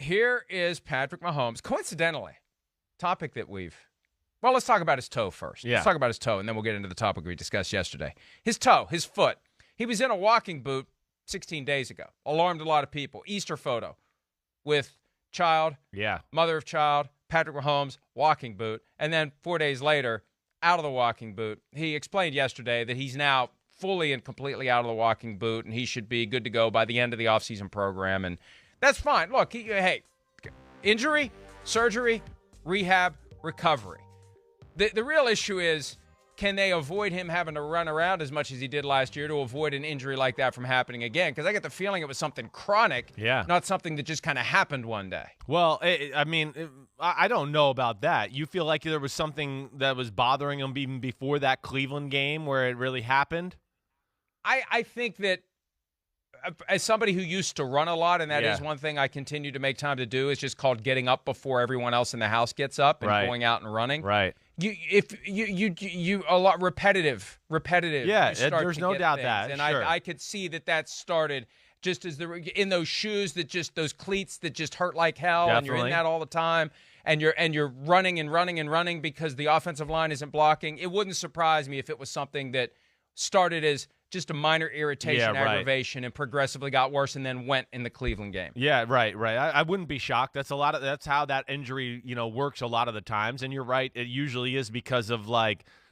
here is Patrick Mahomes. Coincidentally, topic that well, let's talk about his toe first. Yeah. Let's talk about his toe, and then we'll get into the topic we discussed yesterday. His toe, his foot. He was in a walking boot 16 days ago. Alarmed a lot of people. Easter photo with child, mother of child, Patrick Mahomes, walking boot. And then 4 days later, out of the walking boot. He explained yesterday that he's now fully and completely out of the walking boot, and he should be good to go by the end of the offseason program. And that's fine. Look, hey, injury, surgery, rehab, recovery. The real issue is, can they avoid him having to run around as much as he did last year to avoid an injury like that from happening again? Because I get the feeling it was something chronic, not something that just kind of happened one day. Well, I don't know about that. You feel like there was something that was bothering him even before that Cleveland game where it really happened? I think that as somebody who used to run a lot, and that is one thing I continue to make time to do, is just called getting up before everyone else in the house gets up and going out and running. Right. You a lot repetitive. Yeah, there's no doubt things. that. And sure. I could see that started just as in those shoes those cleats that just hurt like hell, Definitely. and you're in that all the time, and you're running and running and running because the offensive line isn't blocking. It wouldn't surprise me if it was something that started as just a minor irritation, aggravation, and progressively got worse, and then went in the Cleveland game. Yeah, right. I wouldn't be shocked. That's how that injury, works a lot of the times. And you're right. It usually is because of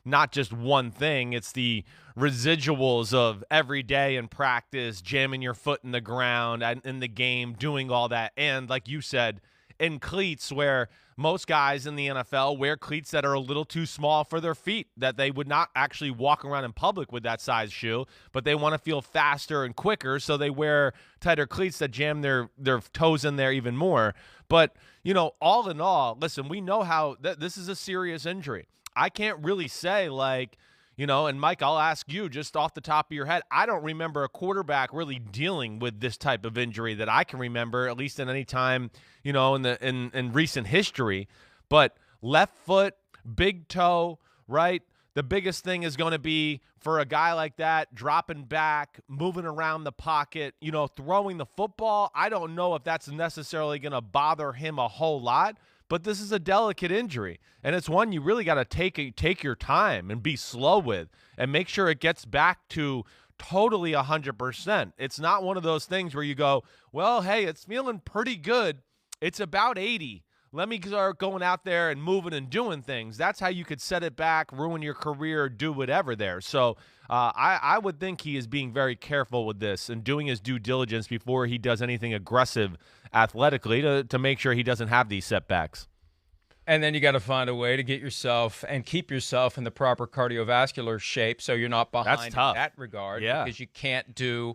not just one thing. It's the residuals of every day in practice, jamming your foot in the ground and in the game, doing all that. And like you said, in cleats, where most guys in the NFL wear cleats that are a little too small for their feet, that they would not actually walk around in public with that size shoe, but they want to feel faster and quicker, so they wear tighter cleats that jam their toes in there even more. But, all in all, listen, we know how this is a serious injury. I can't really say and Mike, I'll ask you just off the top of your head, I don't remember a quarterback really dealing with this type of injury that I can remember, at least at any time, in recent history. But left foot, big toe, right? The biggest thing is going to be for a guy like that, dropping back, moving around the pocket, throwing the football. I don't know if that's necessarily going to bother him a whole lot. But this is a delicate injury, and it's one you really got to take your time and be slow with and make sure it gets back to totally 100%. It's not one of those things where you go, well, hey, it's feeling pretty good. It's about 80. Let me start going out there and moving and doing things. That's how you could set it back, ruin your career, do whatever there. So I would think he is being very careful with this and doing his due diligence before he does anything aggressive athletically to make sure he doesn't have these setbacks. And then you got to find a way to get yourself and keep yourself in the proper cardiovascular shape so you're not behind in that regard. Yeah. Because you can't do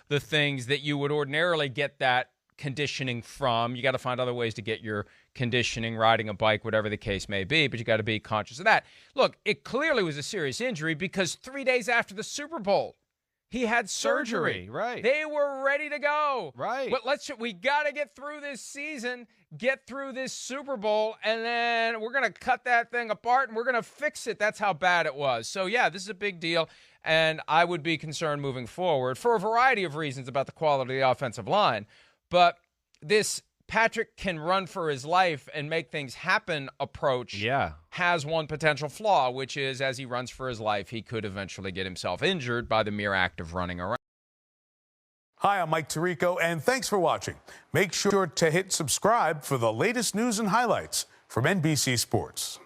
the things that you would ordinarily get that conditioning from. You got to find other ways to get your conditioning, riding a bike, whatever the case may be, but you got to be conscious of that. Look, it clearly was a serious injury because 3 days after the Super Bowl, he had surgery. Right. They were ready to go. Right. But we got to get through this season, get through this Super Bowl, and then we're going to cut that thing apart and we're going to fix it. That's how bad it was. So, yeah, this is a big deal, and I would be concerned moving forward for a variety of reasons about the quality of the offensive line. But this Patrick can run for his life and make things happen approach has one potential flaw, which is as he runs for his life, he could eventually get himself injured by the mere act of running around. Hi, I'm Mike Tirico, and thanks for watching. Make sure to hit subscribe for the latest news and highlights from NBC Sports.